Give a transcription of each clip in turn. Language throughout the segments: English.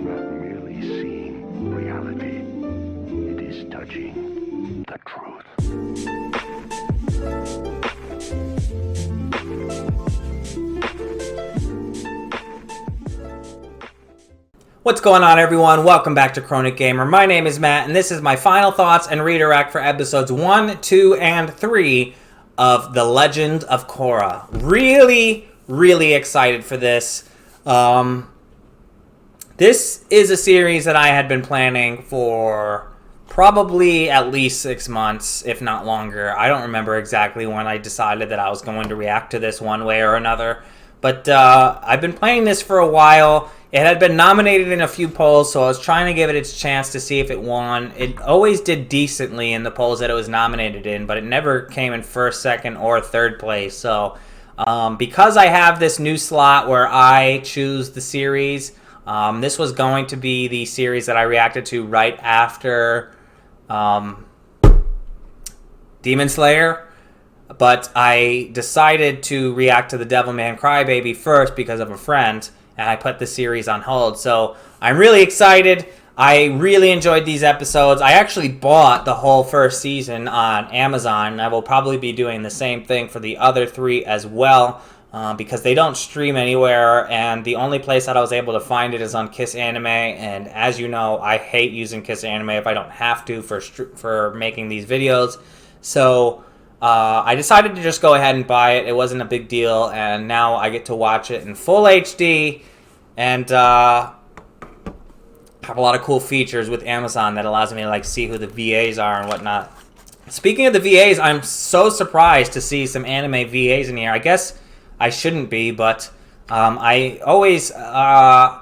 not merely seeing reality, it is touching the truth. What's going on, everyone? Welcome back to Chronic Gamer. My name is Matt, and this is my final thoughts and redirect for episodes 1, 2, and 3 of The Legend of Korra. Really excited for this. This is a series that I had been planning for probably at least 6 months, if not longer. I don't remember exactly when I decided that I was going to react to this one way or another. But I've been playing this for a while. It had been nominated in a few polls, so I was trying to give it its chance to see if it won. It always did decently in the polls that it was nominated in, but it never came in first, second, or third place. So because I have this new slot where I choose the series, this was going to be the series that I reacted to right after Demon Slayer. But I decided to react to The Devilman Crybaby first because of a friend, and I put the series on hold. So I'm really excited. I really enjoyed these episodes. I actually bought the whole first season on Amazon. I will probably be doing the same thing for the other 3 as well, because they don't stream anywhere, and the only place that I was able to find it is on Kiss Anime. And as you know, I hate using Kiss Anime if I don't have to for making these videos. So I decided to just go ahead and buy it. It wasn't a big deal, and now I get to watch it in full HD, and have a lot of cool features with Amazon that allows me to see who the VAs are and whatnot. Speaking of the VAs, I'm so surprised to see some anime VAs in here. I guess I shouldn't be, but I always I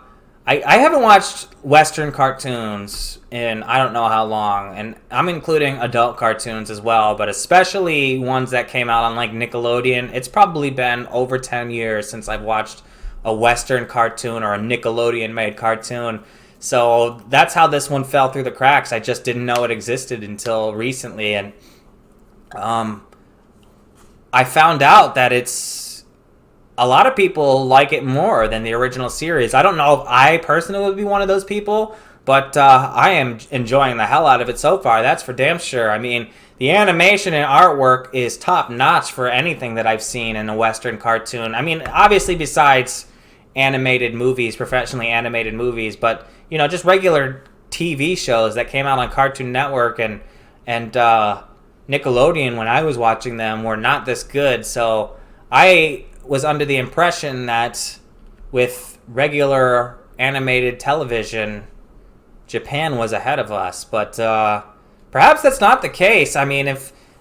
haven't watched Western cartoons in I don't know how long, and I'm including adult cartoons as well, but especially ones that came out on Nickelodeon. It's probably been over 10 years since I've watched a Western cartoon or a Nickelodeon-made cartoon. So that's how this one fell through the cracks. I just didn't know it existed until recently, and I found out that a lot of people like it more than the original series. I don't know if I personally would be one of those people, but I am enjoying the hell out of it so far. That's for damn sure. I mean, the animation and artwork is top notch for anything that I've seen in a Western cartoon. I mean, obviously besides animated movies, professionally animated movies, but just regular TV shows that came out on Cartoon Network and Nickelodeon when I was watching them were not this good. So I was under the impression that with regular animated television, Japan was ahead of us, but perhaps that's not the case. I mean,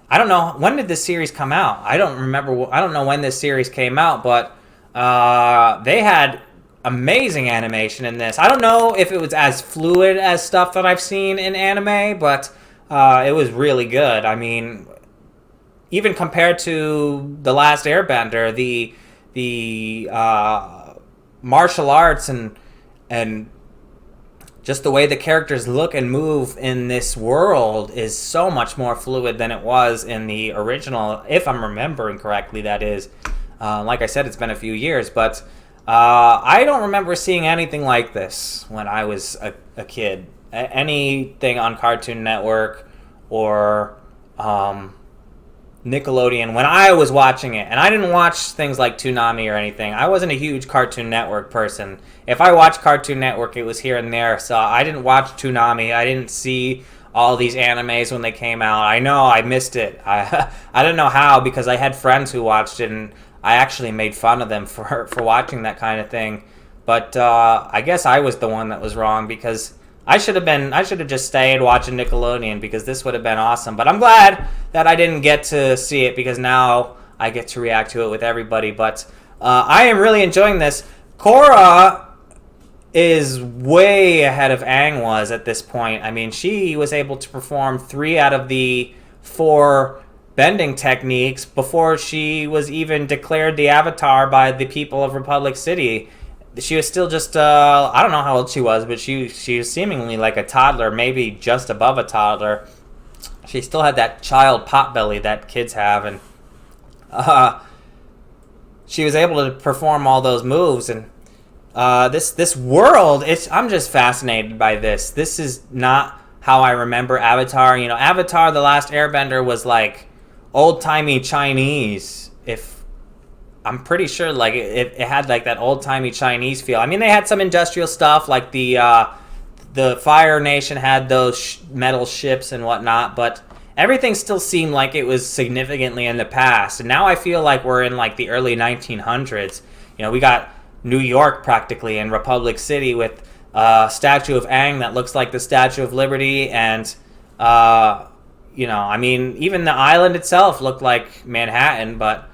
I don't know, when did this series come out? I don't know when this series came out, but they had amazing animation in this. I don't know if it was as fluid as stuff that I've seen in anime, but it was really good. I mean, even compared to The Last Airbender, the martial arts and just the way the characters look and move in this world is so much more fluid than it was in the original, if I'm remembering correctly, that is. Like I said, it's been a few years, but I don't remember seeing anything like this when I was a kid. Anything on Cartoon Network or Nickelodeon when I was watching it. And I didn't watch things like Toonami or anything. I wasn't a huge Cartoon Network person. If I watched Cartoon Network, it was here and there. So I didn't watch Toonami. I didn't see all these animes when they came out. I know I missed it. I don't know how, because I had friends who watched it, and I actually made fun of them for watching that kind of thing. But I guess I was the one that was wrong, because I should have just stayed watching Nickelodeon, because this would have been awesome. But I'm glad that I didn't get to see it, because now I get to react to it with everybody. But I am really enjoying this. Korra is way ahead of Aang was at this point. I mean, she was able to perform 3 out of the 4 bending techniques before she was even declared the Avatar by the people of Republic City. She was still just, I don't know how old she was, but she was seemingly like a toddler, maybe just above a toddler. She still had that child pot belly that kids have, and she was able to perform all those moves. And this world. I'm just fascinated by this. This is not how I remember Avatar. Avatar: The Last Airbender was like old timey Chinese. If I'm pretty sure, like it had like that old timey Chinese feel. I mean, they had some industrial stuff, like the Fire Nation had those metal ships and whatnot, but everything still seemed like it was significantly in the past. And now I feel like we're in like the early 1900s. We got New York practically in Republic City with a statue of Aang that looks like the Statue of Liberty, and I mean, even the island itself looked like Manhattan. But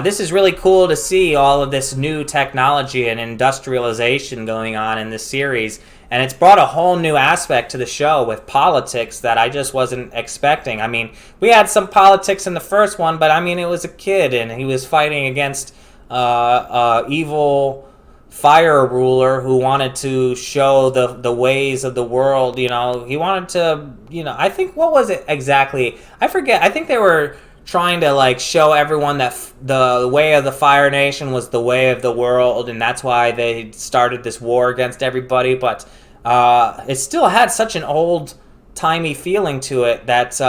this is really cool to see all of this new technology and industrialization going on in this series. And it's brought a whole new aspect to the show with politics that I just wasn't expecting. I mean, we had some politics in the first one, but I mean, it was a kid and he was fighting against evil fire ruler who wanted to show the ways of the world. He wanted to, I think, what was it exactly? I forget. I think they were trying to like show everyone that the way of the Fire Nation was the way of the world, and that's why they started this war against everybody. But it still had such an old timey feeling to it that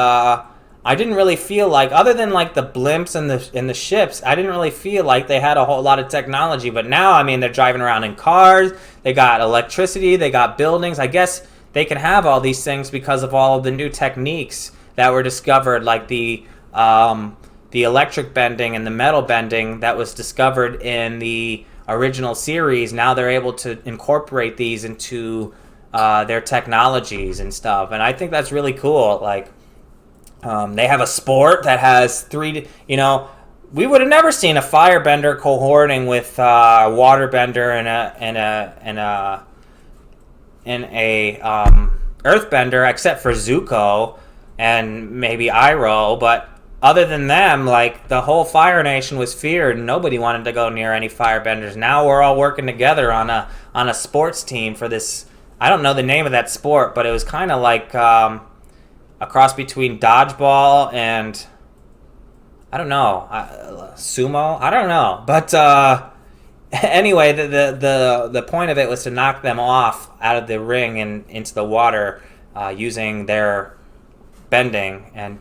I didn't really feel like, other than like the blimps and the ships, I didn't really feel like they had a whole lot of technology. But now, I mean, they're driving around in cars, they got electricity, they got buildings. I guess they can have all these things because of all of the new techniques that were discovered, like the electric bending and the metal bending that was discovered in the original series. Now they're able to incorporate these into their technologies and stuff, and I think that's really cool. Like, they have a sport that has we would have never seen a firebender cohorting with a waterbender and a earthbender, except for Zuko and maybe Iroh. But other than them, like, the whole Fire Nation was feared and nobody wanted to go near any firebenders. Now we're all working together on a sports team for this. I don't know the name of that sport, but it was kind of like a cross between dodgeball and, I don't know, sumo. I don't know, but anyway, the point of it was to knock them off out of the ring and into the water using their bending, and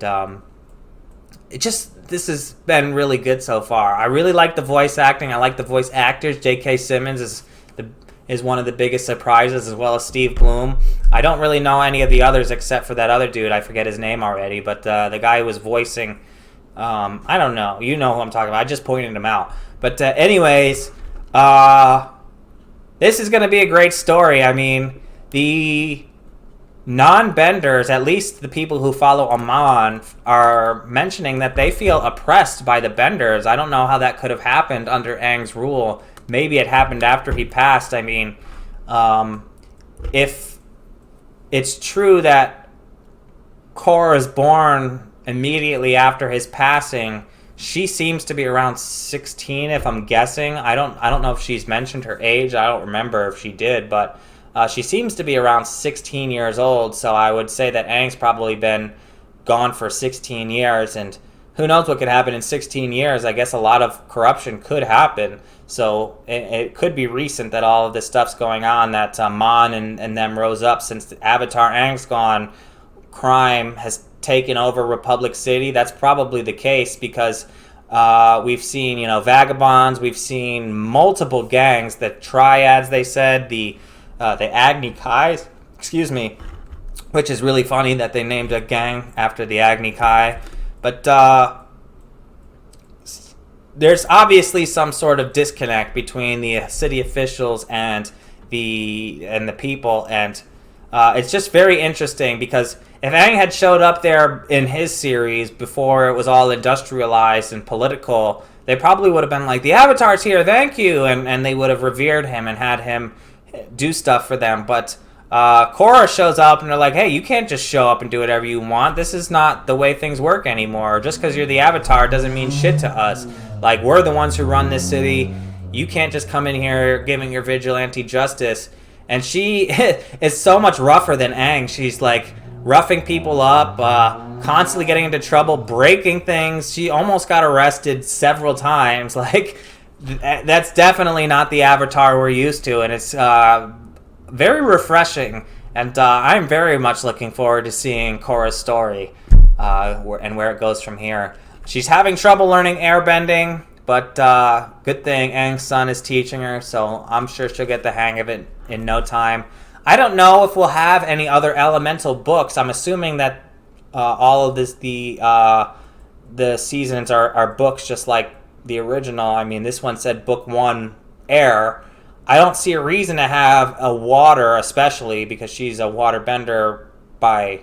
this has been really good so far. I really like the voice acting. I like the voice actors. J.K. Simmons is one of the biggest surprises, as well as Steve Bloom. I don't really know any of the others except for that other dude. I forget his name already, but the guy who was voicing, I don't know. You know who I'm talking about. I just pointed him out. But anyways, this is going to be a great story. I mean, the non-benders, at least the people who follow Amon, are mentioning that they feel oppressed by the benders. I don't know how that could have happened under Aang's rule. Maybe it happened after he passed. I mean, if it's true that Korra is born immediately after his passing, she seems to be around 16, if I'm guessing. I don't know if she's mentioned her age. I don't remember if she did, but she seems to be around 16 years old. So I would say that Aang's probably been gone for 16 years, and who knows what could happen in 16 years. I guess a lot of corruption could happen. So it could be recent that all of this stuff's going on, that Mon and them rose up since Avatar Aang's gone. Crime has taken over Republic City. That's probably the case because we've seen, vagabonds. We've seen multiple gangs, the triads, they said, the Agni Kais, which is really funny that they named a gang after the Agni Kai. But there's obviously some sort of disconnect between the city officials and the people, and it's just very interesting because if Aang had showed up there in his series before it was all industrialized and political, they probably would have been like, the Avatar's here, thank you, and they would have revered him and had him do stuff for them. But Korra shows up and they're like, hey, you can't just show up and do whatever you want. This is not the way things work anymore. Just because you're the Avatar doesn't mean shit to us. Like, we're the ones who run this city. You can't just come in here giving your vigilante justice. And she is so much rougher than Aang. She's like roughing people up, constantly getting into trouble, breaking things. She almost got arrested several times. Like, That's definitely not the Avatar we're used to, and it's very refreshing. And I'm very much looking forward to seeing Korra's story and where it goes from here. She's having trouble learning airbending, but good thing Aang's son is teaching her, so I'm sure she'll get the hang of it in no time. I don't know if we'll have any other elemental books. I'm assuming that all of the seasons are books just like the original. I mean, this one said book 1 air. I don't see a reason to have a water, especially because she's a water bender by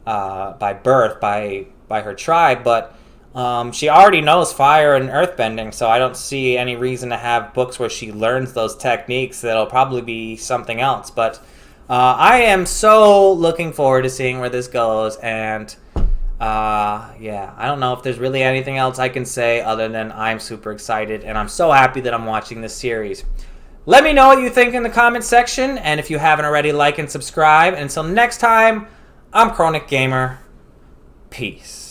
birth, by her tribe, but she already knows fire and earth bending, so I don't see any reason to have books where she learns those techniques. That'll probably be something else, but I am so looking forward to seeing where this goes, and yeah, I don't know if there's really anything else I can say other than I'm super excited, and I'm so happy that I'm watching this series. Let me know what you think in the comment section, and if you haven't already, like and subscribe. And until next time, I'm Chronic Gamer. Peace.